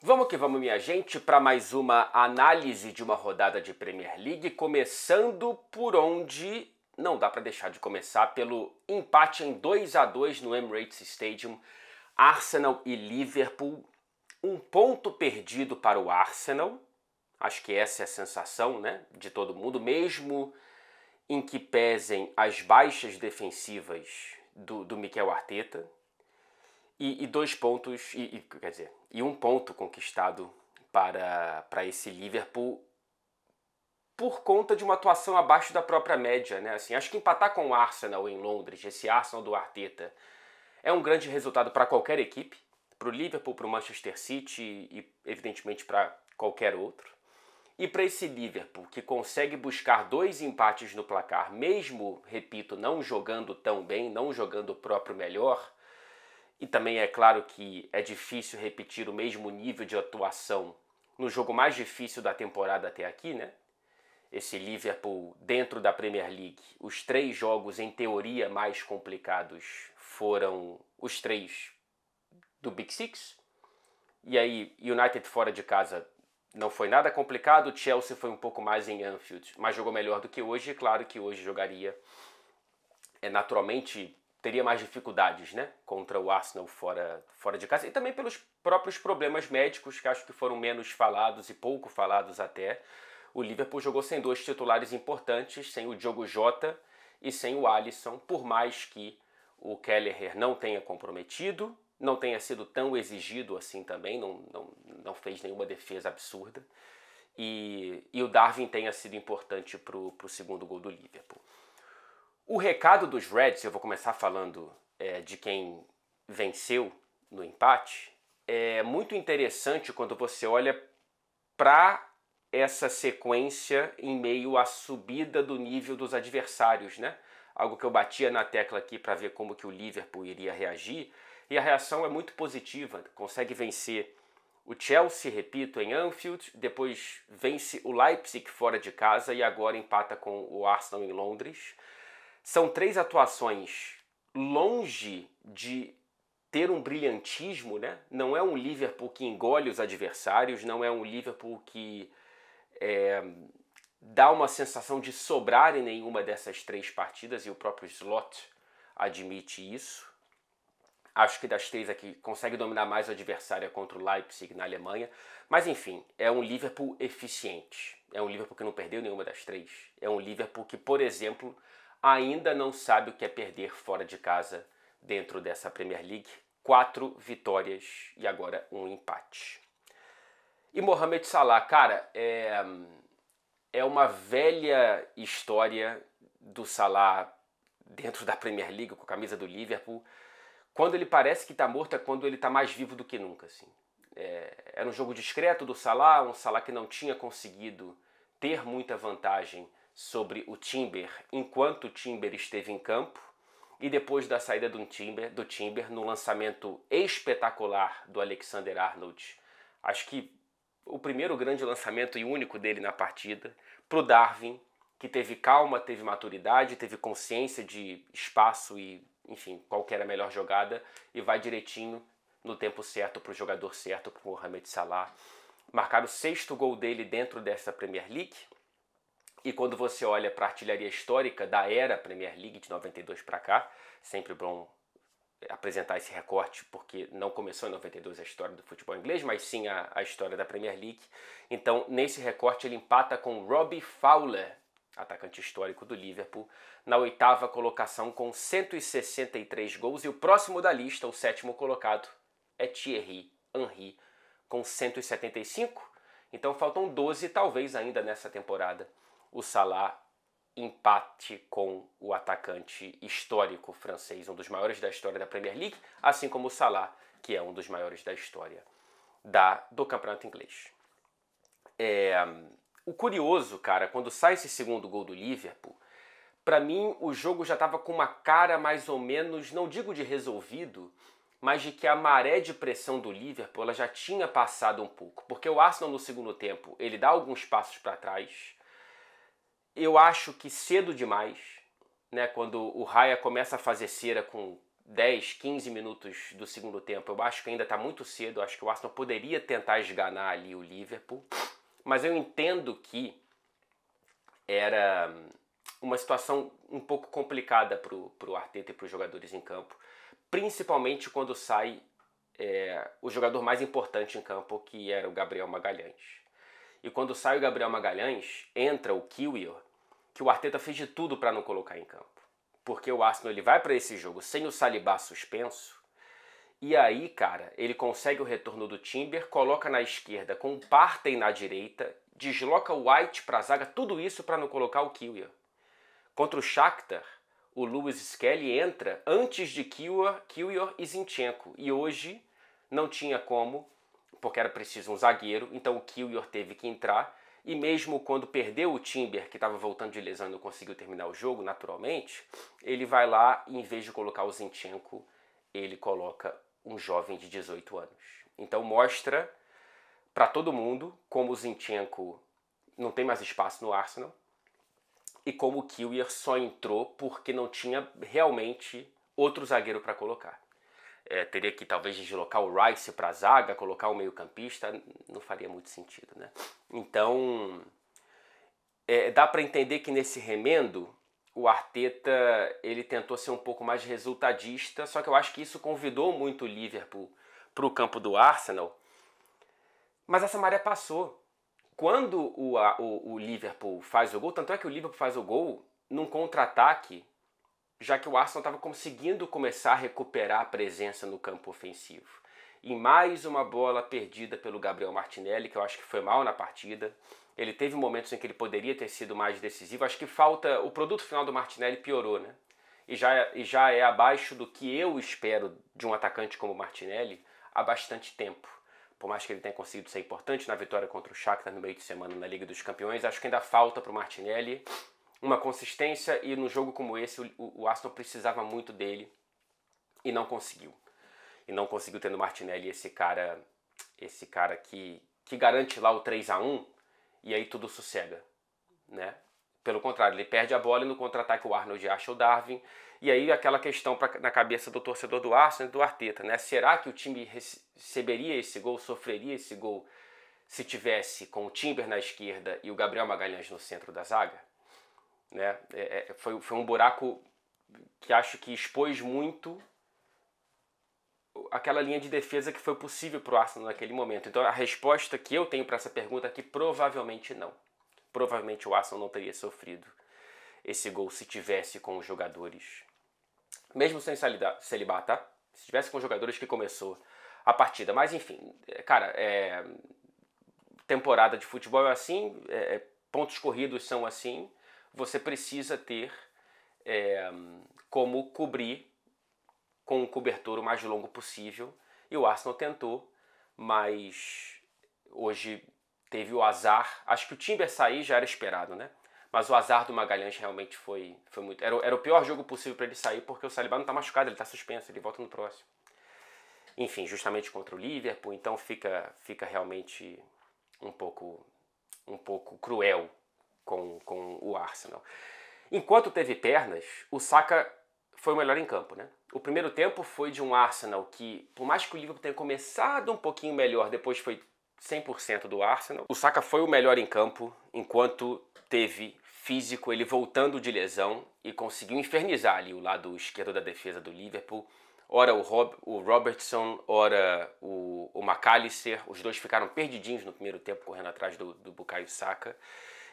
Vamos que vamos, minha gente, para mais uma análise de uma rodada de Premier League, começando por onde não dá para deixar de começar, pelo empate em 2-2 no Emirates Stadium, Arsenal e Liverpool. Um ponto perdido para o Arsenal, acho que essa é a sensação, né, de todo mundo, mesmo em que pesem as baixas defensivas do Mikel Arteta. E 2 pontos, quer dizer, e 1 ponto conquistado para esse Liverpool por conta de uma atuação abaixo da própria média, né? Assim, acho que empatar com o Arsenal em Londres, esse Arsenal do Arteta, é um grande resultado para qualquer equipe, para o Liverpool, para o Manchester City e evidentemente para qualquer outro. E para esse Liverpool que consegue buscar 2 empates no placar, mesmo, repito, não jogando tão bem, não jogando o próprio melhor. E também é claro que é difícil repetir o mesmo nível de atuação no jogo mais difícil da temporada até aqui, né? Esse Liverpool dentro da Premier League, os 3 jogos em teoria mais complicados foram os 3 do Big Six. E aí, United fora de casa não foi nada complicado, Chelsea foi um pouco mais em Anfield, mas jogou melhor do que hoje. É claro que hoje jogaria naturalmente teria mais dificuldades, né, contra o Arsenal fora de casa, e também pelos próprios problemas médicos que acho que foram menos falados e pouco falados até. O Liverpool jogou sem 2 titulares importantes, sem o Diogo Jota e sem o Alisson, por mais que o Kelleher não tenha comprometido, não tenha sido tão exigido assim também, não fez nenhuma defesa absurda, e o Darwin tenha sido importante para o segundo gol do Liverpool. O recado dos Reds, eu vou começar falando de quem venceu no empate, é muito interessante quando você olha para essa sequência em meio à subida do nível dos adversários, né? Algo que eu batia na tecla aqui para ver como que o Liverpool iria reagir, e a reação é muito positiva, consegue vencer o Chelsea, repito, em Anfield, depois vence o Leipzig fora de casa e agora empata com o Arsenal em Londres. São 3 atuações longe de ter um brilhantismo, né? Não é um Liverpool que engole os adversários, não é um Liverpool que dá uma sensação de sobrar em nenhuma dessas 3 partidas, e o próprio Slot admite isso. Acho que das 3 aqui consegue dominar mais o adversário contra o Leipzig na Alemanha, mas enfim, é um Liverpool eficiente, é um Liverpool que não perdeu nenhuma das 3, é um Liverpool que, por exemplo, ainda não sabe o que é perder fora de casa dentro dessa Premier League. 4 vitórias e agora 1 empate. E Mohamed Salah, cara, é uma velha história do Salah dentro da Premier League com a camisa do Liverpool. Quando ele parece que está morto é quando ele está mais vivo do que nunca, assim. Era um jogo discreto do Salah, um Salah que não tinha conseguido ter muita vantagem sobre o Timber enquanto o Timber esteve em campo, e depois da saída do Timber no lançamento espetacular do Alexander-Arnold, acho que o primeiro grande lançamento e único dele na partida, para o Darwin, que teve calma, teve maturidade, teve consciência de espaço e, enfim, qual que era a melhor jogada, e vai direitinho no tempo certo para o jogador certo, para o Mohamed Salah. Marcar o 6º gol dele dentro dessa Premier League. E quando você olha para a artilharia histórica da era Premier League de 92 para cá, sempre bom apresentar esse recorte, porque não começou em 92 a história do futebol inglês, mas sim a história da Premier League. Então, nesse recorte, ele empata com Robbie Fowler, atacante histórico do Liverpool, na 8ª colocação com 163 gols. E o próximo da lista, o 7º colocado, é Thierry Henry, com 175. Então faltam 12, talvez ainda nessa temporada, o Salah empate com o atacante histórico francês, um dos maiores da história da Premier League, assim como o Salah, que é um dos maiores da história do campeonato inglês. O curioso, cara, quando sai esse segundo gol do Liverpool, para mim o jogo já estava com uma cara mais ou menos, não digo de resolvido, mas de que a maré de pressão do Liverpool ela já tinha passado um pouco, porque o Arsenal no segundo tempo ele dá alguns passos para trás. Eu acho que cedo demais, né, quando o Raya começa a fazer cera com 10, 15 minutos do segundo tempo, eu acho que ainda está muito cedo, eu acho que o Arsenal poderia tentar esganar ali o Liverpool, mas eu entendo que era uma situação um pouco complicada para o Arteta e para os jogadores em campo, principalmente quando sai o jogador mais importante em campo, que era o Gabriel Magalhães. E quando sai o Gabriel Magalhães, entra o Kiwior, que o Arteta fez de tudo para não colocar em campo. Porque o Arsenal ele vai para esse jogo sem o Saliba suspenso, e aí, cara, ele consegue o retorno do Timber, coloca na esquerda com o Partey na direita, desloca o White para a zaga, tudo isso para não colocar o Kiwior. Contra o Shakhtar, o Lewis Skelly entra antes de Kiwior e Zinchenko. E hoje não tinha como, porque era preciso um zagueiro, então o Kiwior teve que entrar. E mesmo quando perdeu o Timber, que estava voltando de lesão e não conseguiu terminar o jogo, naturalmente, ele vai lá e em vez de colocar o Zinchenko, ele coloca um jovem de 18 anos. Então mostra para todo mundo como o Zinchenko não tem mais espaço no Arsenal e como o Kiwior só entrou porque não tinha realmente outro zagueiro para colocar. Teria que talvez deslocar o Rice para a zaga, colocar o meio-campista, não faria muito sentido, né? Então, dá para entender que nesse remendo, o Arteta ele tentou ser um pouco mais resultadista, só que eu acho que isso convidou muito o Liverpool para o campo do Arsenal, mas essa maré passou. Quando o Liverpool faz o gol, tanto é que o Liverpool faz o gol num contra-ataque, já que o Arsenal estava conseguindo começar a recuperar a presença no campo ofensivo. E mais uma bola perdida pelo Gabriel Martinelli, que eu acho que foi mal na partida. Ele teve momentos em que ele poderia ter sido mais decisivo. Acho que falta... O produto final do Martinelli piorou, né? E já é abaixo do que eu espero de um atacante como o Martinelli há bastante tempo. Por mais que ele tenha conseguido ser importante na vitória contra o Shakhtar no meio de semana na Liga dos Campeões, acho que ainda falta para o Martinelli uma consistência, e no jogo como esse o Arsenal precisava muito dele e não conseguiu. E não conseguiu tendo o Martinelli, esse cara que garante lá o 3-1 e aí tudo sossega, né? Pelo contrário, ele perde a bola e no contra-ataque o Arnold acha o Darwin, e aí aquela questão na cabeça do torcedor do Arsenal e do Arteta, né? Será que o time receberia esse gol, sofreria esse gol se tivesse com o Timber na esquerda e o Gabriel Magalhães no centro da zaga? Né? Foi um buraco que acho que expôs muito aquela linha de defesa que foi possível para o Arsenal naquele momento. Então a resposta que eu tenho para essa pergunta é que provavelmente não. Provavelmente o Arsenal não teria sofrido esse gol se tivesse com os jogadores, mesmo sem Saliba, tá? Se tivesse com os jogadores que começou a partida. Mas enfim, cara, temporada de futebol é assim, pontos corridos são assim. Você precisa ter como cobrir com um cobertor o mais longo possível. E o Arsenal tentou, mas hoje teve o azar. Acho que o Timber sair já era esperado, né? Mas o azar do Magalhães realmente foi muito... Era o pior jogo possível para ele sair, porque o Saliba não está machucado, ele está suspenso, ele volta no próximo. Enfim, justamente contra o Liverpool, então fica realmente um pouco cruel com o Arsenal. Enquanto teve pernas, o Saka foi o melhor em campo, né? O primeiro tempo foi de um Arsenal que, por mais que o Liverpool tenha começado um pouquinho melhor, depois foi 100% do Arsenal. O Saka foi o melhor em campo, enquanto teve físico, ele voltando de lesão e conseguiu infernizar ali o lado esquerdo da defesa do Liverpool. Ora o Robertson, ora o McAllister, os dois ficaram perdidinhos no primeiro tempo, correndo atrás do Bukayo Saka.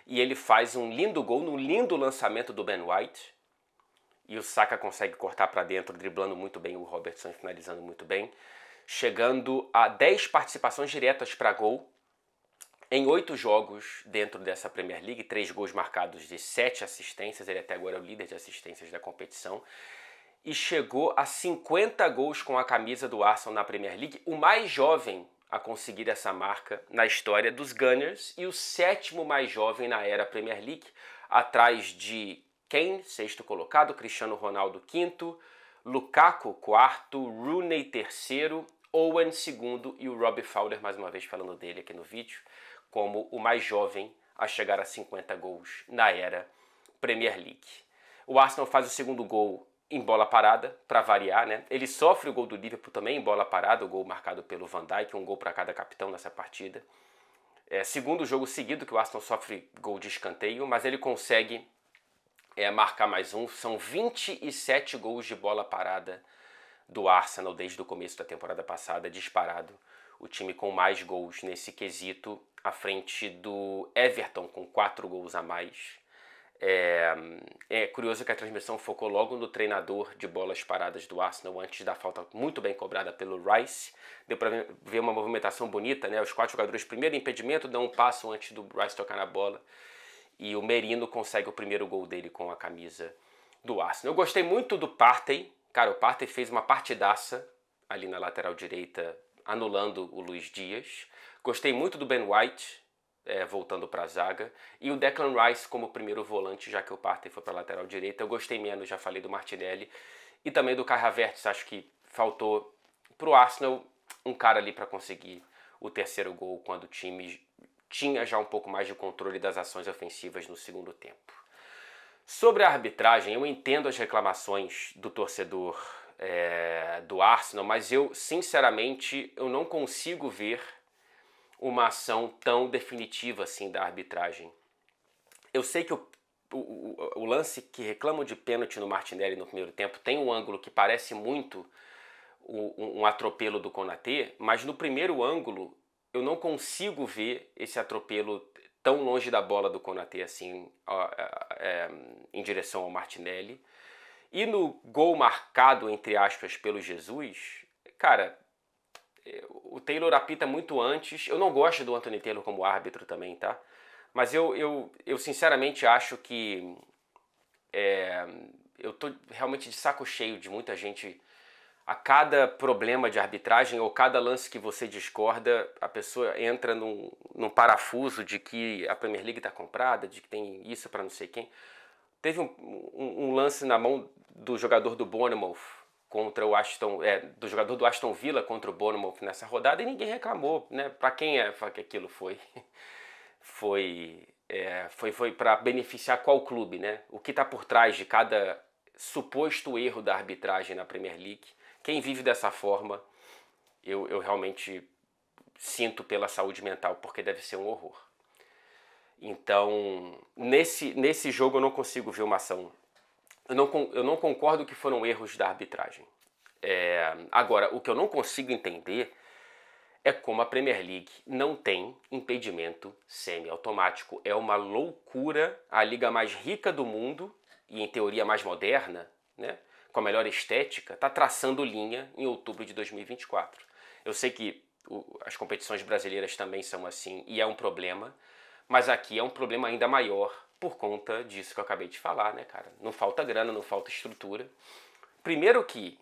E ele faz um lindo gol, num lindo lançamento do Ben White. E o Saka consegue cortar para dentro, driblando muito bem o Robertson e finalizando muito bem. Chegando a 10 participações diretas para gol em 8 jogos dentro dessa Premier League. 3 gols marcados de 7 assistências. Ele até agora é o líder de assistências da competição. E chegou a 50 gols com a camisa do Arsenal na Premier League. O mais jovem a conseguir essa marca na história dos Gunners e o 7º mais jovem na era Premier League, atrás de Kane, 6º colocado, Cristiano Ronaldo, 5º, Lukaku, 4º, Rooney, 3º, Owen, 2º e o Robbie Fowler, mais uma vez falando dele aqui no vídeo, como o mais jovem a chegar a 50 gols na era Premier League. O Arsenal faz o segundo gol em bola parada, para variar, né? Ele sofre o gol do Liverpool também em bola parada, o gol marcado pelo Van Dijk, um gol para cada capitão nessa partida. Segundo jogo seguido que o Arsenal sofre gol de escanteio, mas ele consegue marcar mais um. São 27 gols de bola parada do Arsenal desde o começo da temporada passada, disparado. O time com mais gols nesse quesito, à frente do Everton, com 4 gols a mais. É curioso que a transmissão focou logo no treinador de bolas paradas do Arsenal antes da falta muito bem cobrada pelo Rice. Deu para ver uma movimentação bonita, né? Os 4 jogadores, primeiro impedimento, dão um passo antes do Rice tocar na bola. E o Merino consegue o primeiro gol dele com a camisa do Arsenal. Eu gostei muito do Partey. Cara, o Partey fez uma partidaça ali na lateral direita, anulando o Luiz Dias. Gostei muito do Ben White, voltando para a zaga, e o Declan Rice como primeiro volante, já que o Partey foi para a lateral direita. Eu gostei menos, já falei do Martinelli, e também do Kai Havertz. Acho que faltou para o Arsenal um cara ali para conseguir o terceiro gol, quando o time tinha já um pouco mais de controle das ações ofensivas no segundo tempo. Sobre a arbitragem, eu entendo as reclamações do torcedor do Arsenal, mas eu, sinceramente, eu não consigo ver uma ação tão definitiva assim da arbitragem. Eu sei que o lance que reclamam de pênalti no Martinelli no primeiro tempo tem um ângulo que parece muito um atropelo do Konaté, mas no primeiro ângulo eu não consigo ver esse atropelo tão longe da bola do Konaté assim, em direção ao Martinelli. E no gol marcado, entre aspas, pelo Jesus, cara, o Taylor apita muito antes. Eu não gosto do Anthony Taylor como árbitro também, tá? Mas eu sinceramente acho que eu tô realmente de saco cheio de muita gente. A cada problema de arbitragem ou cada lance que você discorda, a pessoa entra num parafuso de que a Premier League está comprada, de que tem isso para não sei quem. Teve um lance na mão do jogador do Bournemouth contra o do jogador do Aston Villa contra o Bournemouth nessa rodada, e ninguém reclamou, né? Para quem que aquilo foi? Foi para beneficiar qual clube, né? O que está por trás de cada suposto erro da arbitragem na Premier League? Quem vive dessa forma, eu realmente sinto pela saúde mental, porque deve ser um horror. Então, nesse jogo eu não consigo ver uma ação. Eu não concordo que foram erros da arbitragem. Agora, o que eu não consigo entender é como a Premier League não tem impedimento semiautomático. É uma loucura. A liga mais rica do mundo, e em teoria mais moderna, né, com a melhor estética, está traçando linha em outubro de 2024. Eu sei que as competições brasileiras também são assim, e é um problema, mas aqui é um problema ainda maior por conta disso que eu acabei de falar, né, cara? Não falta grana, não falta estrutura. Primeiro que,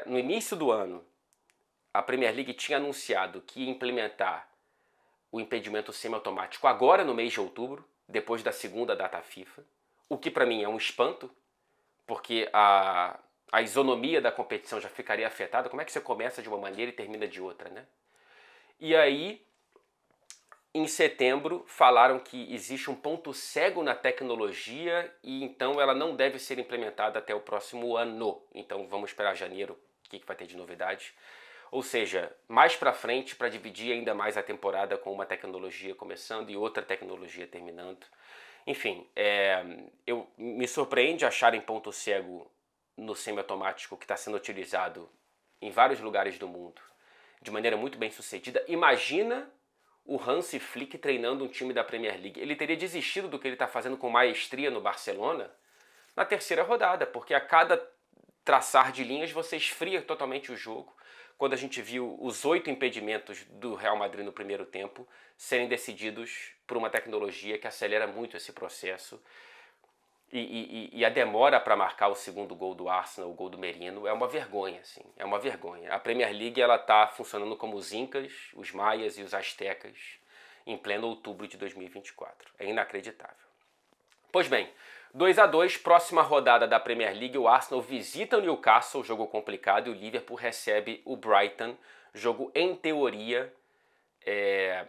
no início do ano, a Premier League tinha anunciado que ia implementar o impedimento semiautomático agora no mês de outubro, depois da segunda data FIFA, o que para mim é um espanto, porque a isonomia da competição já ficaria afetada. Como é que você começa de uma maneira e termina de outra, né? E aí, em setembro, falaram que existe um ponto cego na tecnologia e então ela não deve ser implementada até o próximo ano. Então vamos esperar janeiro, o que vai ter de novidade. Ou seja, mais para frente, para dividir ainda mais a temporada com uma tecnologia começando e outra tecnologia terminando. Enfim, me surpreende acharem ponto cego no semiautomático que está sendo utilizado em vários lugares do mundo de maneira muito bem sucedida. Imagina o Hansi Flick treinando um time da Premier League. Ele teria desistido do que ele está fazendo com maestria no Barcelona na terceira rodada, porque a cada traçar de linhas você esfria totalmente o jogo. Quando a gente viu os 8 impedimentos do Real Madrid no primeiro tempo serem decididos por uma tecnologia que acelera muito esse processo. E a demora para marcar o segundo gol do Arsenal, o gol do Merino, é uma vergonha, assim, é uma vergonha. A Premier League está funcionando como os Incas, os Maias e os Aztecas em pleno outubro de 2024. É inacreditável. Pois bem, 2-2, próxima rodada da Premier League, o Arsenal visita o Newcastle, jogo complicado, e o Liverpool recebe o Brighton, jogo em teoria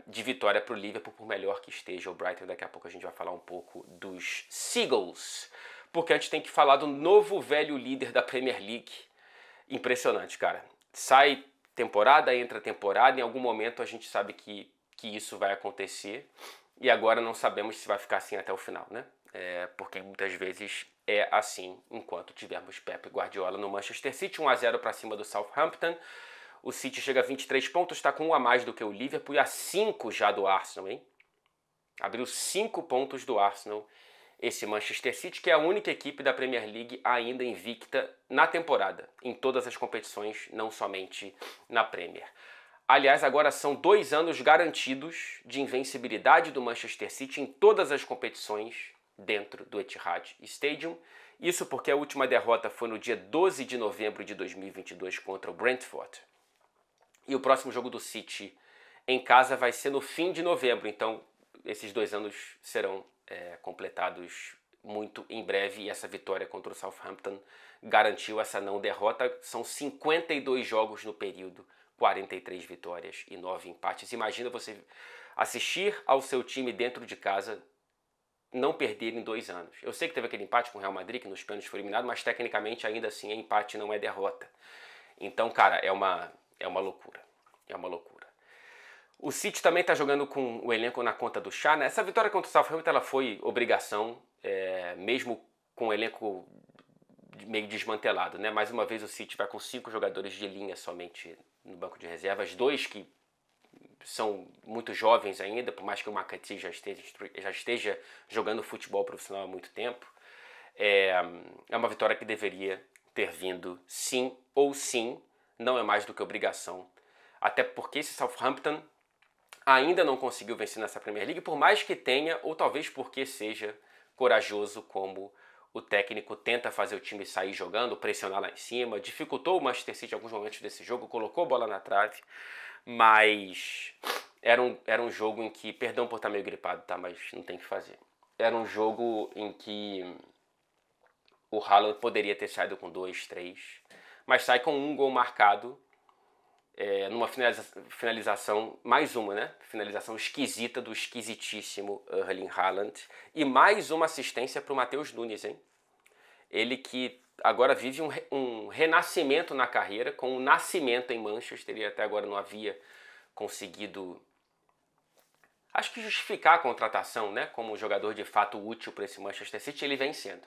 de vitória para o Liverpool, por melhor que esteja o Brighton. Daqui a pouco a gente vai falar um pouco dos Seagulls. porque a gente tem que falar do novo velho líder da Premier League. Impressionante, cara. Sai temporada, entra temporada, em algum momento a gente sabe que isso vai acontecer e agora não sabemos se vai ficar assim até o final, né? Porque muitas vezes é assim enquanto tivermos Pep Guardiola no Manchester City, 1-0 para cima do Southampton. O City chega a 23 pontos, está com 1 a mais do que o Liverpool e a 5 já do Arsenal, hein? Abriu 5 pontos do Arsenal esse Manchester City, que é a única equipe da Premier League ainda invicta na temporada, em todas as competições, não somente na Premier. Aliás, agora são 2 anos garantidos de invencibilidade do Manchester City em todas as competições dentro do Etihad Stadium. Isso porque a última derrota foi no dia 12 de novembro de 2022 contra o Brentford. E o próximo jogo do City em casa vai ser no fim de novembro, então esses 2 anos serão completados muito em breve, e essa vitória contra o Southampton garantiu essa não derrota. São 52 jogos no período, 43 vitórias e 9 empates. Imagina você assistir ao seu time dentro de casa não perder em 2 anos. Eu sei que teve aquele empate com o Real Madrid, que nos pênaltis foi eliminado, mas tecnicamente ainda assim empate, não é derrota. Então, cara, é uma loucura. É uma loucura. O City também está jogando com o elenco na conta do chá, né? Essa vitória contra o Southampton ela foi obrigação, mesmo com o elenco meio desmantelado, né? Mais uma vez o City vai com 5 jogadores de linha somente no banco de reservas, 2 que são muito jovens ainda, por mais que o McAtee já esteja jogando futebol profissional há muito tempo. É uma vitória que deveria ter vindo sim ou sim, não é mais do que obrigação. Até porque esse Southampton ainda não conseguiu vencer nessa Premier League, por mais que tenha, ou talvez porque seja corajoso, como o técnico tenta fazer o time sair jogando, pressionar lá em cima, dificultou o Manchester City em alguns momentos desse jogo, colocou a bola na trave, mas era um jogo em que, perdão por estar meio gripado, tá, mas não tem o que fazer. Era um jogo em que o Haaland poderia ter saído com 2, 3, mas sai com 1 gol marcado, numa finalização, mais uma, né? Finalização esquisita do esquisitíssimo Erling Haaland. E mais uma assistência para o Matheus Nunes, hein? Ele que agora vive um renascimento na carreira, com um nascimento em Manchester. Ele até agora não havia conseguido, acho que justificar a contratação, né? Como um jogador de fato útil para esse Manchester City, ele vem sendo.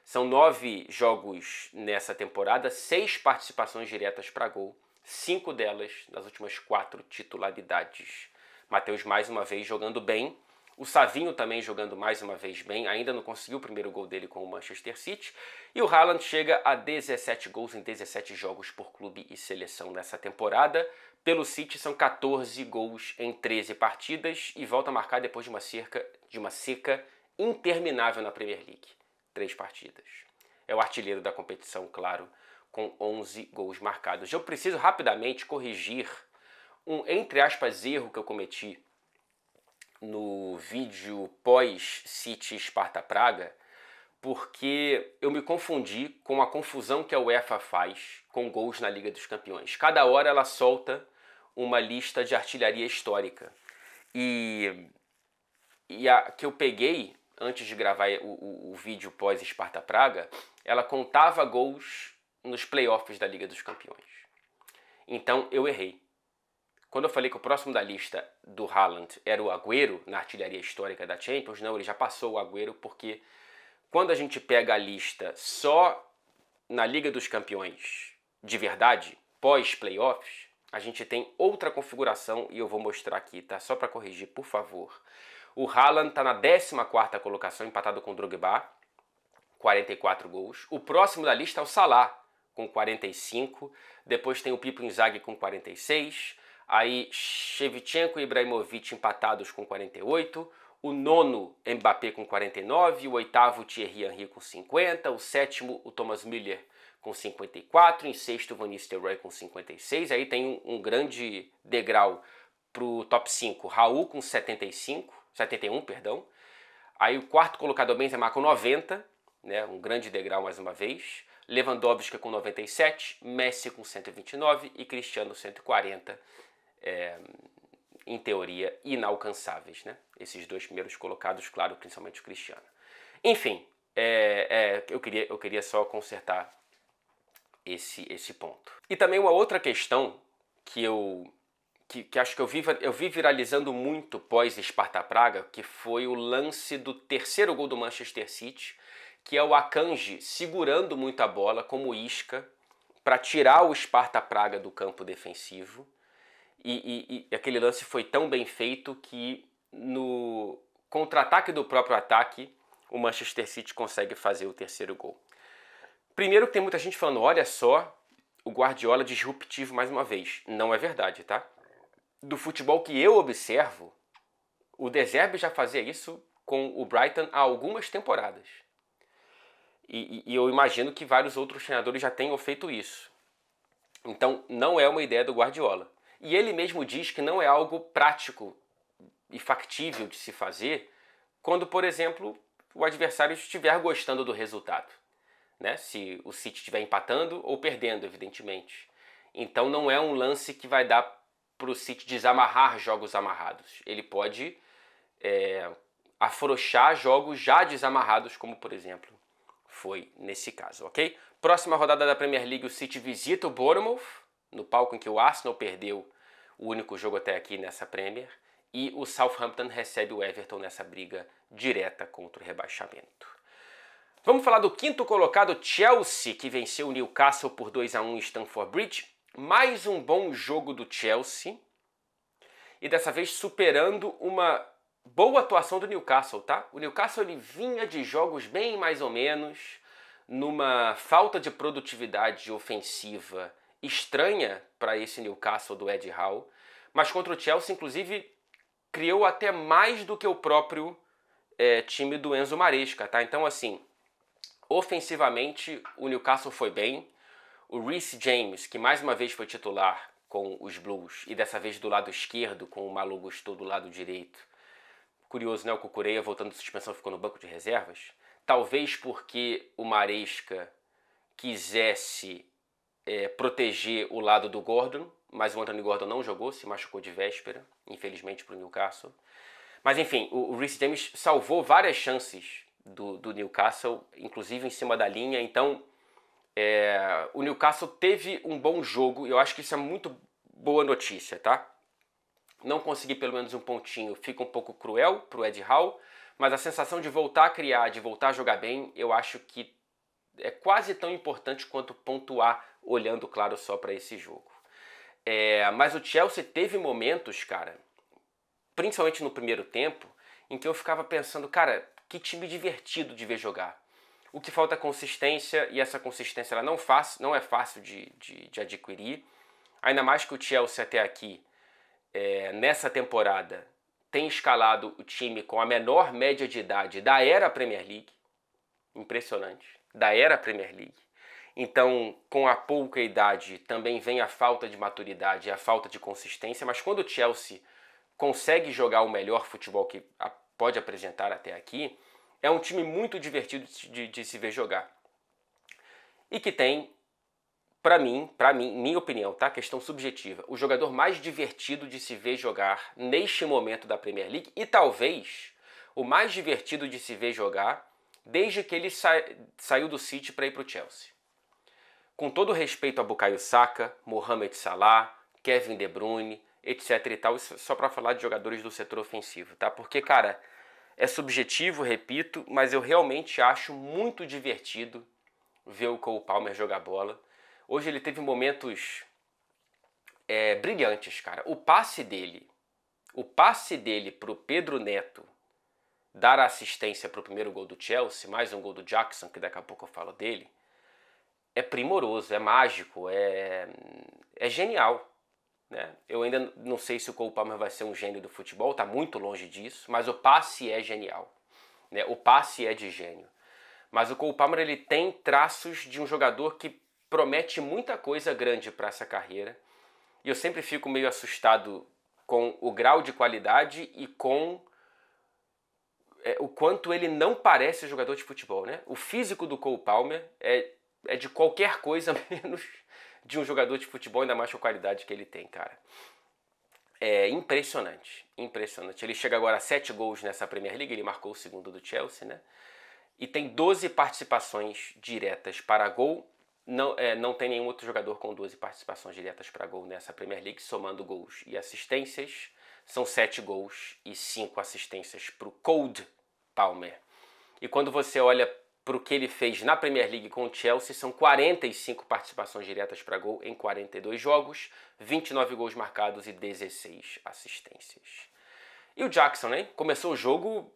São 9 jogos nessa temporada, 6 participações diretas para gol. 5 delas nas últimas 4 titularidades. Matheus mais uma vez jogando bem. O Savinho também jogando mais uma vez bem. Ainda não conseguiu o primeiro gol dele com o Manchester City. E o Haaland chega a 17 gols em 17 jogos por clube e seleção nessa temporada. Pelo City são 14 gols em 13 partidas. E volta a marcar depois de uma seca interminável na Premier League. 3 partidas. É o artilheiro da competição, claro, com 11 gols marcados. Eu preciso rapidamente corrigir um, entre aspas, erro que eu cometi no vídeo pós-City Sparta Praga, porque eu me confundi com a confusão que a UEFA faz com gols na Liga dos Campeões. Cada hora ela solta uma lista de artilharia histórica. E a que eu peguei antes de gravar o vídeo pós-Sparta Praga, ela contava gols nos playoffs da Liga dos Campeões. Então eu errei. Quando eu falei que o próximo da lista do Haaland era o Agüero, na artilharia histórica da Champions, não, ele já passou o Agüero, porque quando a gente pega a lista só na Liga dos Campeões de verdade, pós-playoffs, a gente tem outra configuração e eu vou mostrar aqui, tá? Só para corrigir, por favor. O Haaland está na 14ª colocação, empatado com o Drogba, 44 gols. O próximo da lista é o Salah, com 45, depois tem o Pipo Inzaghi com 46, aí Shevchenko e Ibrahimovic empatados com 48, o nono Mbappé com 49, o oitavo Thierry Henry com 50, o sétimo o Thomas Müller com 54, em sexto o Van Nistelrooy com 56, aí tem um grande degrau para o top 5, Raul com 71, aí o quarto colocado é o Benzema com 90, né, um grande degrau mais uma vez, Lewandowski com 97, Messi com 129 e Cristiano 140, em teoria inalcançáveis, né? Esses 2 primeiros colocados, claro, principalmente o Cristiano. Enfim, eu queria só consertar esse ponto. E também uma outra questão que acho que eu vi viralizando muito pós Sparta Praga, que foi o lance do terceiro gol do Manchester City, que é o Akanji segurando muito a bola como isca para tirar o Sparta Praga do campo defensivo. E aquele lance foi tão bem feito que no contra-ataque do próprio ataque, o Manchester City consegue fazer o terceiro gol. Primeiro que tem muita gente falando, olha só, o Guardiola disruptivo mais uma vez. Não é verdade, tá? Do futebol que eu observo, o De Zerbi já fazia isso com o Brighton há algumas temporadas. E eu imagino que vários outros treinadores já tenham feito isso. Então não é uma ideia do Guardiola. E ele mesmo diz que não é algo prático e factível de se fazer quando, por exemplo, o adversário estiver gostando do resultado. Né? Se o City estiver empatando ou perdendo, evidentemente. Então não é um lance que vai dar para o City desamarrar jogos amarrados. Ele pode afrouxar jogos já desamarrados, como por exemplo foi nesse caso, ok? Próxima rodada da Premier League, o City visita o Bournemouth, no palco em que o Arsenal perdeu o único jogo até aqui nessa Premier, e o Southampton recebe o Everton nessa briga direta contra o rebaixamento. Vamos falar do quinto colocado, Chelsea, que venceu o Newcastle por 2-1 em Stamford Bridge. Mais um bom jogo do Chelsea. E dessa vez superando uma boa atuação do Newcastle, tá? O Newcastle ele vinha de jogos bem mais ou menos, numa falta de produtividade ofensiva estranha para esse Newcastle do Eddie Howe. Mas contra o Chelsea, inclusive, criou até mais do que o próprio time do Enzo Maresca, tá? Então, assim, ofensivamente, o Newcastle foi bem. O Reece James, que mais uma vez foi titular com os Blues, e dessa vez do lado esquerdo, com o Malo Gusto do lado direito. Curioso, né? O Cucurella, voltando de suspensão, ficou no banco de reservas. Talvez porque o Maresca quisesse proteger o lado do Gordon, mas o Anthony Gordon não jogou, se machucou de véspera, infelizmente para o Newcastle. Mas enfim, o Reece James salvou várias chances do Newcastle, inclusive em cima da linha. Então, o Newcastle teve um bom jogo, e eu acho que isso é muito boa notícia, tá? Não conseguir pelo menos um pontinho fica um pouco cruel para o Eddie Howe, mas a sensação de voltar a criar, de voltar a jogar bem, eu acho que é quase tão importante quanto pontuar olhando, claro, só para esse jogo. Mas o Chelsea teve momentos, cara, principalmente no primeiro tempo, em que eu ficava pensando, cara, que time divertido de ver jogar. O que falta é consistência, e essa consistência ela não é fácil de adquirir. Ainda mais que o Chelsea até aqui, nessa temporada, tem escalado o time com a menor média de idade da era Premier League. Impressionante. Da era Premier League. Então, com a pouca idade, também vem a falta de maturidade e a falta de consistência. Mas quando o Chelsea consegue jogar o melhor futebol que pode apresentar até aqui, é um time muito divertido de se ver jogar. E que tem, para mim, minha opinião, tá? Questão subjetiva, o jogador mais divertido de se ver jogar neste momento da Premier League, e talvez o mais divertido de se ver jogar desde que ele saiu do City para ir para o Chelsea. Com todo respeito a Bukayo Saka, Mohamed Salah, Kevin De Bruyne, etc e tal, isso só para falar de jogadores do setor ofensivo, tá? Porque, cara, é subjetivo, repito, mas eu realmente acho muito divertido ver o Cole Palmer jogar bola. Hoje ele teve momentos brilhantes, cara. O passe dele pro Pedro Neto dar a assistência pro primeiro gol do Chelsea, mais um gol do Jackson, que daqui a pouco eu falo dele, é primoroso, é mágico, é genial. Né? Eu ainda não sei se o Cole Palmer vai ser um gênio do futebol, está muito longe disso, mas o passe é genial. Né? O passe é de gênio. Mas o Cole Palmer ele tem traços de um jogador que promete muita coisa grande para essa carreira. E eu sempre fico meio assustado com o grau de qualidade e com o quanto ele não parece jogador de futebol. Né? O físico do Cole Palmer é de qualquer coisa menos de um jogador de futebol, ainda mais com a qualidade que ele tem, cara. É impressionante, impressionante. Ele chega agora a 7 gols nessa Premier League, ele marcou o segundo do Chelsea, né? e tem 12 participações diretas para gol. Não tem nenhum outro jogador com 12 participações diretas para gol nessa Premier League, somando gols e assistências. São 7 gols e 5 assistências para o Cole Palmer. E quando você olha para o que ele fez na Premier League com o Chelsea, são 45 participações diretas para gol em 42 jogos, 29 gols marcados e 16 assistências. E o Jackson, né? Começou o jogo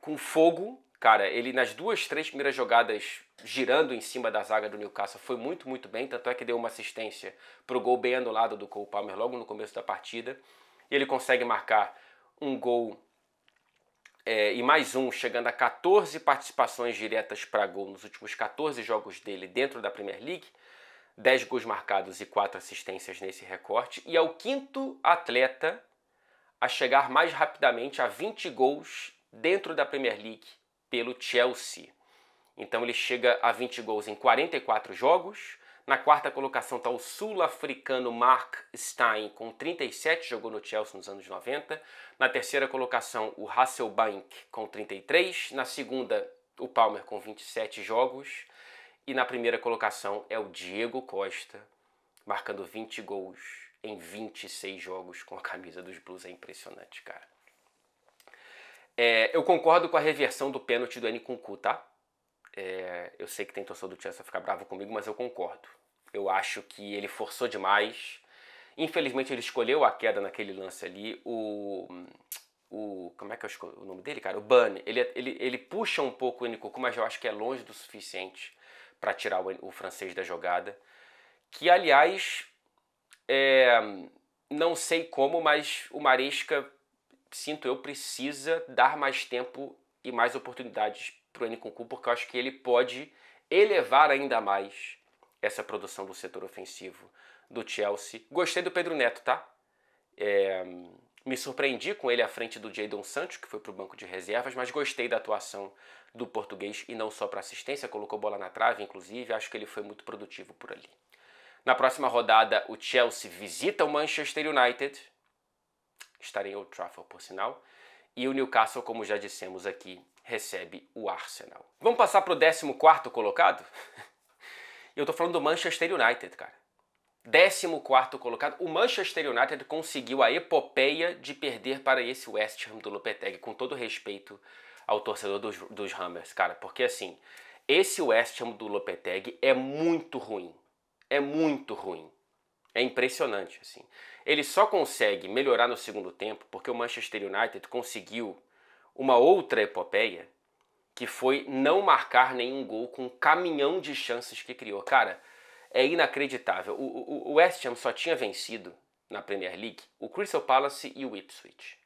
com fogo. Cara, ele nas 3 primeiras jogadas girando em cima da zaga do Newcastle foi muito, muito bem. Tanto é que deu uma assistência para o gol bem anulado do Cole Palmer logo no começo da partida. E ele consegue marcar um gol e mais um, chegando a 14 participações diretas para gol nos últimos 14 jogos dele dentro da Premier League. 10 gols marcados e 4 assistências nesse recorte. E é o 5º atleta a chegar mais rapidamente a 20 gols dentro da Premier League pelo Chelsea. Então ele chega a 20 gols em 44 jogos. Na 4ª colocação está o sul-africano Mark Stein, com 37, jogou no Chelsea nos anos 90. Na 3ª colocação, o Hasselbank, com 33. Na 2ª, o Palmer, com 27 jogos. E na 1ª colocação é o Diego Costa, marcando 20 gols em 26 jogos com a camisa dos Blues. É impressionante, cara. Eu concordo com a reversão do pênalti do Nkunku, tá? Eu sei que tem torcedor do Chelsea a ficar bravo comigo, mas eu concordo. Eu acho que ele forçou demais. Infelizmente ele escolheu a queda naquele lance ali. Como é que é o nome dele, cara? O Bunny. Ele puxa um pouco o Nkunku, mas eu acho que é longe do suficiente para tirar o francês da jogada. Que, aliás, não sei como, mas o Maresca, sinto eu, precisa dar mais tempo e mais oportunidades para o Nkunku, porque eu acho que ele pode elevar ainda mais essa produção do setor ofensivo do Chelsea. Gostei do Pedro Neto, tá? Me surpreendi com ele à frente do Jadon Sancho, que foi para o banco de reservas, mas gostei da atuação do português, e não só para assistência, colocou bola na trave, inclusive, acho que ele foi muito produtivo por ali. Na próxima rodada, o Chelsea visita o Manchester United, estarei em Old Trafford, por sinal, e o Newcastle, como já dissemos aqui, recebe o Arsenal. Vamos passar para o 14º colocado? Eu tô falando do Manchester United, cara. 14º colocado. O Manchester United conseguiu a epopeia de perder para esse West Ham do Lopetegui, com todo respeito ao torcedor dos Hammers, cara. Porque, assim, esse West Ham do Lopetegui é muito ruim. É muito ruim. É impressionante, assim. Ele só consegue melhorar no segundo tempo porque o Manchester United conseguiu uma outra epopeia, que foi não marcar nenhum gol com um caminhão de chances que criou. Cara, é inacreditável. O West Ham só tinha vencido na Premier League o Crystal Palace e o Ipswich.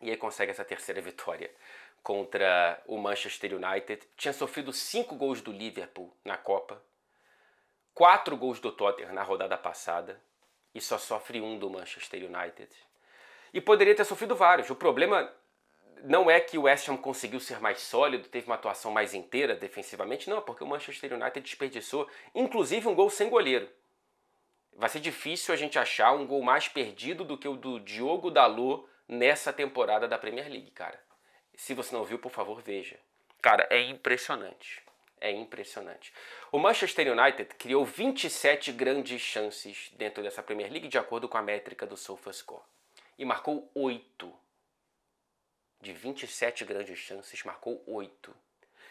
E aí consegue essa terceira vitória contra o Manchester United. Tinha sofrido 5 gols do Liverpool na Copa, 4 gols do Tottenham na rodada passada, e só sofre 1 do Manchester United. E poderia ter sofrido vários. O problema não é que o West Ham conseguiu ser mais sólido, teve uma atuação mais inteira defensivamente, não, porque o Manchester United desperdiçou, inclusive, um gol sem goleiro. Vai ser difícil a gente achar um gol mais perdido do que o do Diogo Dalot nessa temporada da Premier League, cara. Se você não viu, por favor, veja. Cara, é impressionante. É impressionante. O Manchester United criou 27 grandes chances dentro dessa Premier League, de acordo com a métrica do SofaScore. E marcou 8. De 27 grandes chances, marcou 8.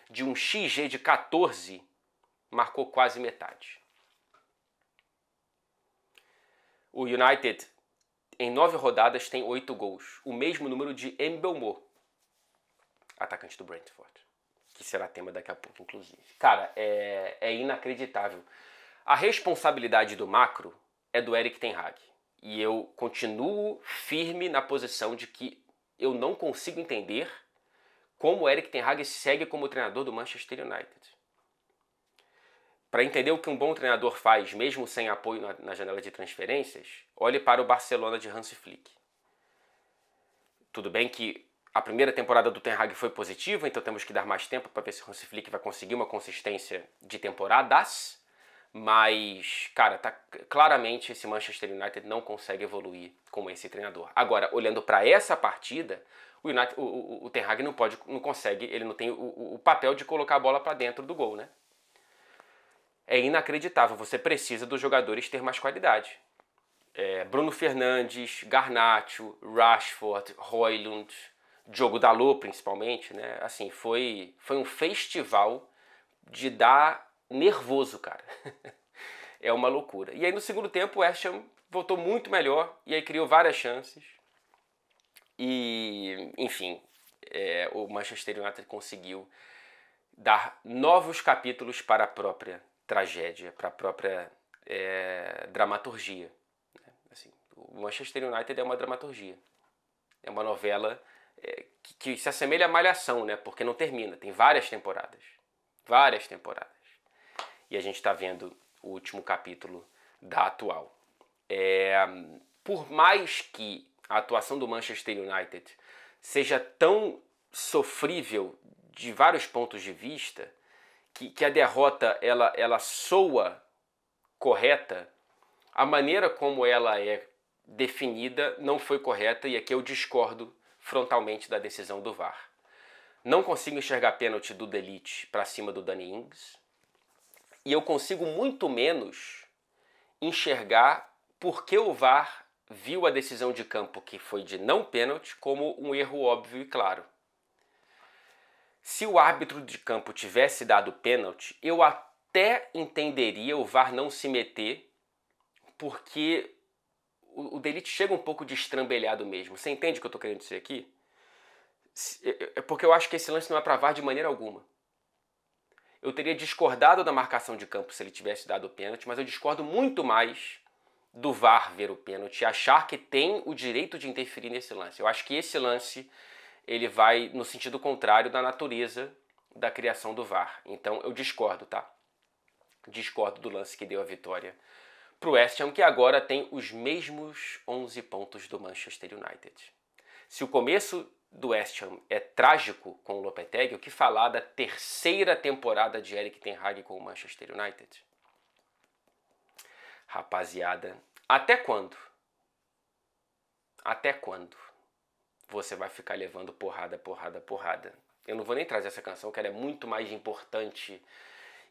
De um XG de 14, marcou quase metade. O United, em 9 rodadas, tem 8 gols. O mesmo número de Mbeumo, atacante do Brentford, que será tema daqui a pouco, inclusive. Cara, é inacreditável. A responsabilidade do macro é do Erik ten Hag. E eu continuo firme na posição de que eu não consigo entender como o Erik ten Hag segue como treinador do Manchester United. Para entender o que um bom treinador faz, mesmo sem apoio na janela de transferências, olhe para o Barcelona de Hansi Flick. Tudo bem que a primeira temporada do Ten Hag foi positiva, então temos que dar mais tempo para ver se o Hansi Flick vai conseguir uma consistência de temporadas, Mas, cara, claramente esse Manchester United não consegue evoluir com esse treinador. Agora, olhando para essa partida, o Ten Hag não consegue, ele não tem o papel de colocar a bola para dentro do gol, né? É inacreditável, você precisa dos jogadores ter mais qualidade. Bruno Fernandes, Garnacho, Rashford, Højlund, Diogo Dalot principalmente, né? Assim, foi um festival de dar nervoso, cara. É uma loucura. E aí no segundo tempo o West Ham voltou muito melhor e aí criou várias chances. E, enfim, o Manchester United conseguiu dar novos capítulos para a própria tragédia, para a própria dramaturgia. Assim, o Manchester United é uma dramaturgia. É uma novela que se assemelha à Malhação, né? Porque não termina, tem várias temporadas. Várias temporadas. E a gente está vendo o último capítulo da atual. Por mais que a atuação do Manchester United seja tão sofrível de vários pontos de vista, que a derrota ela soa correta, a maneira como ela é definida não foi correta, e aqui eu discordo frontalmente da decisão do VAR. Não consigo enxergar pênalti do De Ligt para cima do Danny Ings, e eu consigo muito menos enxergar por que o VAR viu a decisão de campo, que foi de não pênalti, como um erro óbvio e claro. Se o árbitro de campo tivesse dado pênalti, eu até entenderia o VAR não se meter, porque o De Ligt chega um pouco destrambelhado mesmo. Você entende o que eu estou querendo dizer aqui? É porque eu acho que esse lance não é para VAR de maneira alguma. Eu teria discordado da marcação de campo se ele tivesse dado o pênalti, mas eu discordo muito mais do VAR ver o pênalti e achar que tem o direito de interferir nesse lance. Eu acho que esse lance ele vai no sentido contrário da natureza da criação do VAR. Então eu discordo, tá? Discordo do lance que deu a vitória para o West Ham, que agora tem os mesmos 11 pontos do Manchester United. Se o começo do West Ham é trágico com o Lopetegui, o que falar da terceira temporada de Erik ten Hag com o Manchester United? Rapaziada, até quando? Até quando você vai ficar levando porrada, porrada, porrada? Eu não vou nem trazer essa canção, que ela é muito mais importante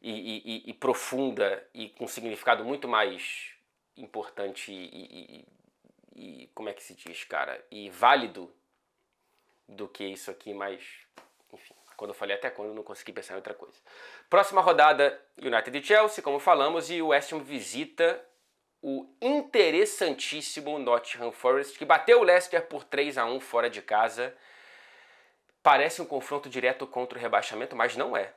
e profunda e com significado muito mais importante e como é que se diz, cara? E válido do que isso aqui, mas enfim, quando eu falei até quando eu não consegui pensar em outra coisa. Próxima rodada, United e Chelsea, como falamos, e o West Ham visita o interessantíssimo Nottingham Forest, que bateu o Leicester por 3-1 fora de casa. Parece um confronto direto contra o rebaixamento, mas não é.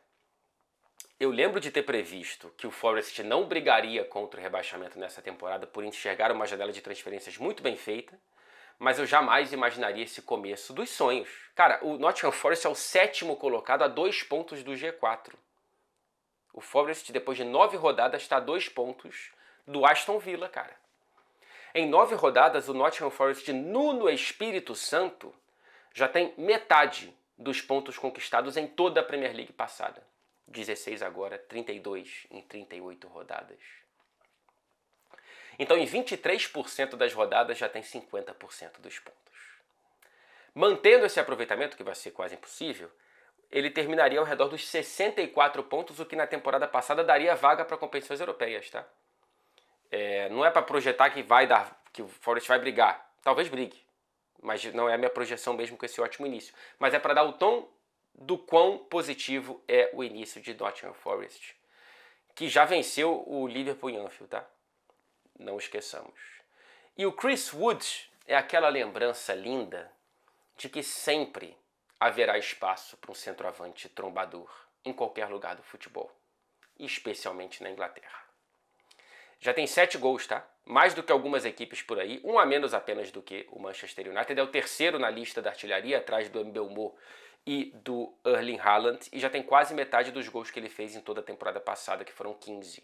Eu lembro de ter previsto que o Forest não brigaria contra o rebaixamento nessa temporada por enxergar uma janela de transferências muito bem feita, mas eu jamais imaginaria esse começo dos sonhos. Cara, o Nottingham Forest é o 7º colocado a 2 pontos do G4. O Forest, depois de 9 rodadas, está a 2 pontos do Aston Villa, cara. Em 9 rodadas, o Nottingham Forest no Espírito Santo já tem metade dos pontos conquistados em toda a Premier League passada. 16 agora, 32 em 38 rodadas. Então, em 23% das rodadas já tem 50% dos pontos. Mantendo esse aproveitamento, que vai ser quase impossível, ele terminaria ao redor dos 64 pontos, o que na temporada passada daria vaga para competições europeias, tá? Não é para projetar que o Forest vai brigar. Talvez brigue, mas não é a minha projeção mesmo com esse ótimo início. Mas é para dar o tom do quão positivo é o início de Nottingham Forest, que já venceu o Liverpool em Anfield, tá? Não esqueçamos. E o Chris Wood é aquela lembrança linda de que sempre haverá espaço para um centroavante trombador em qualquer lugar do futebol, especialmente na Inglaterra. Já tem 7 gols, tá? Mais do que algumas equipes por aí, um a menos apenas do que o Manchester United. É o 3º na lista da artilharia, atrás do Mbeumo e do Erling Haaland, e já tem quase metade dos gols que ele fez em toda a temporada passada, que foram 15.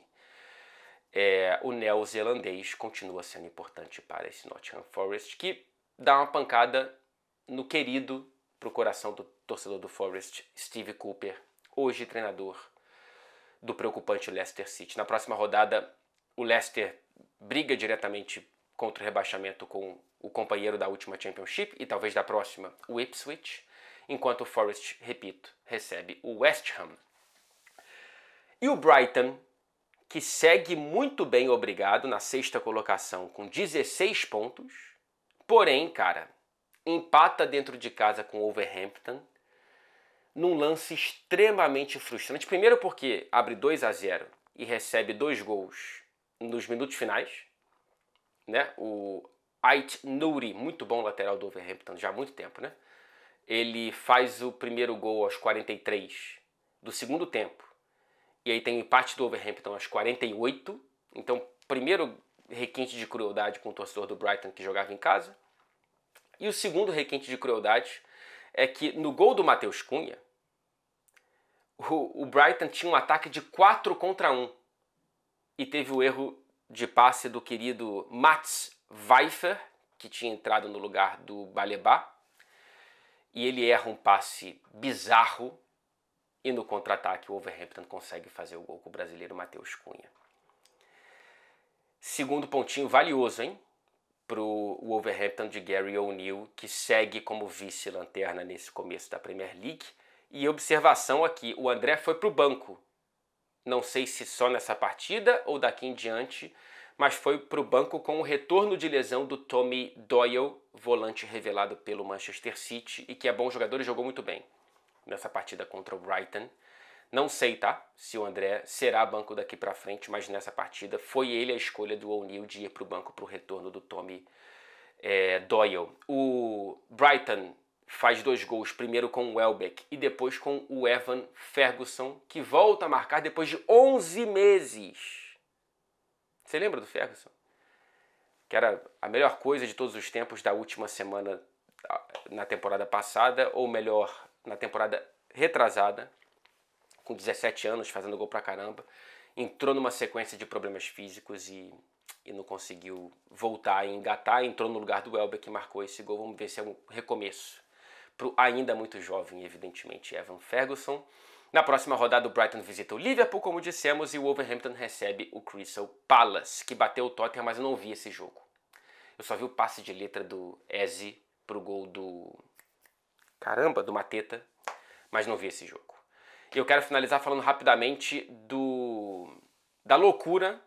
O neozelandês continua sendo importante para esse Nottingham Forest, que dá uma pancada no querido, pro coração do torcedor do Forest, Steve Cooper, hoje treinador do preocupante Leicester City. Na próxima rodada, o Leicester briga diretamente contra o rebaixamento com o companheiro da última Championship e talvez da próxima, o Ipswich, enquanto o Forest, repito, recebe o West Ham. E o Brighton, que segue muito bem, obrigado, na sexta colocação com 16 pontos, porém, cara, empata dentro de casa com o Wolverhampton num lance extremamente frustrante. Primeiro porque abre 2-0 e recebe 2 gols nos minutos finais, né? O Ait-Nouri, muito bom lateral do Wolverhampton, já há muito tempo, né? Ele faz o primeiro gol aos 43 do segundo tempo. E aí tem o empate do Wolverhampton aos 48. Então, primeiro requinte de crueldade com o torcedor do Brighton que jogava em casa. E o segundo requinte de crueldade é que no gol do Matheus Cunha, o Brighton tinha um ataque de 4 contra 1. E teve o erro de passe do querido Mats Pfeiffer, que tinha entrado no lugar do Baleba. E ele erra um passe bizarro. E no contra-ataque o Wolverhampton consegue fazer o gol com o brasileiro Matheus Cunha. Segundo pontinho valioso, hein? Para o Wolverhampton de Gary O'Neill, que segue como vice-lanterna nesse começo da Premier League. E observação aqui, o André foi para o banco. Não sei se só nessa partida ou daqui em diante, mas foi para o banco com o retorno de lesão do Tommy Doyle, volante revelado pelo Manchester City e que é bom jogador e jogou muito bem nessa partida contra o Brighton. Não sei, tá? Se o André será banco daqui para frente, mas nessa partida foi ele a escolha do O'Neill de ir para o banco para o retorno do Tommy Doyle. O Brighton faz 2 gols, primeiro com o Welbeck e depois com o Evan Ferguson, que volta a marcar depois de 11 meses. Você lembra do Ferguson? Que era a melhor coisa de todos os tempos da última semana na temporada passada, ou melhor, na temporada retrasada, com 17 anos, fazendo gol pra caramba, entrou numa sequência de problemas físicos e não conseguiu voltar a engatar, entrou no lugar do Welbeck e marcou esse gol. Vamos ver se é um recomeço pro ainda muito jovem, evidentemente, Evan Ferguson. Na próxima rodada, o Brighton visita o Liverpool, como dissemos, e o Wolverhampton recebe o Crystal Palace, que bateu o Tottenham, mas eu não vi esse jogo. Eu só vi o passe de letra do Eze pro gol do Mateta, mas não vi esse jogo. E eu quero finalizar falando rapidamente da loucura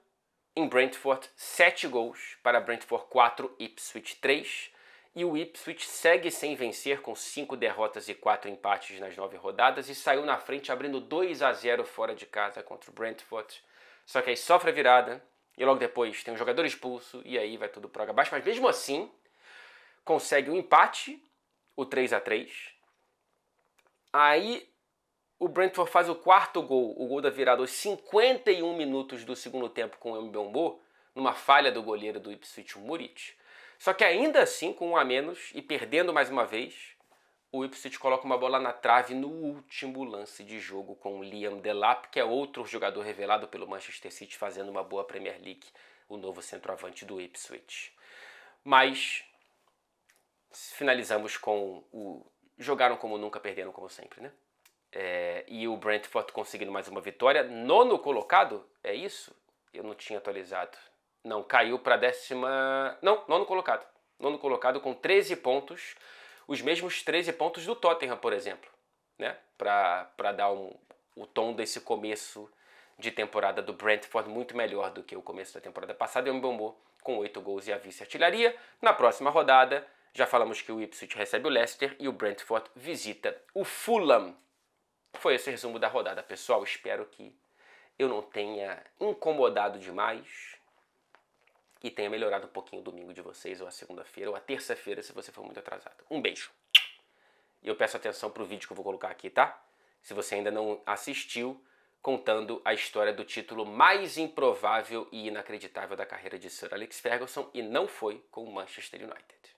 em Brentford. 7 gols para Brentford 4, Ipswich 3. E o Ipswich segue sem vencer, com 5 derrotas e 4 empates nas 9 rodadas, e saiu na frente abrindo 2-0 fora de casa contra o Brentford. Só que aí sofre a virada e logo depois tem um jogador expulso e aí vai tudo por água abaixo. Mas mesmo assim, consegue um empate, o 3-3. Aí o Brentford faz o 4º gol, o gol da virada aos 51 minutos do segundo tempo com o Mbeumo, numa falha do goleiro do Ipswich, o Muric. Só que ainda assim, com 1 a menos e perdendo mais uma vez, o Ipswich coloca uma bola na trave no último lance de jogo com o Liam Delap, que é outro jogador revelado pelo Manchester City, fazendo uma boa Premier League, o novo centroavante do Ipswich. Mas finalizamos com o jogaram como nunca, perderam como sempre, né? E o Brentford conseguindo mais uma vitória. 9º colocado, é isso? Eu não tinha atualizado. Não, caiu para 10ª... Não, 9º colocado. 9º colocado com 13 pontos. Os mesmos 13 pontos do Tottenham, por exemplo. Né? Para dar o tom desse começo de temporada do Brentford muito melhor do que o começo da temporada passada. E o Mbeumo com 8 gols e a vice-artilharia. Na próxima rodada, já falamos que o Ipswich recebe o Leicester e o Brentford visita o Fulham. Foi esse o resumo da rodada, pessoal. Espero que eu não tenha incomodado demais e tenha melhorado um pouquinho o domingo de vocês, ou a segunda-feira, ou a terça-feira, se você for muito atrasado. Um beijo. E eu peço atenção para o vídeo que eu vou colocar aqui, tá? Se você ainda não assistiu, contando a história do título mais improvável e inacreditável da carreira de Sir Alex Ferguson, e não foi com o Manchester United.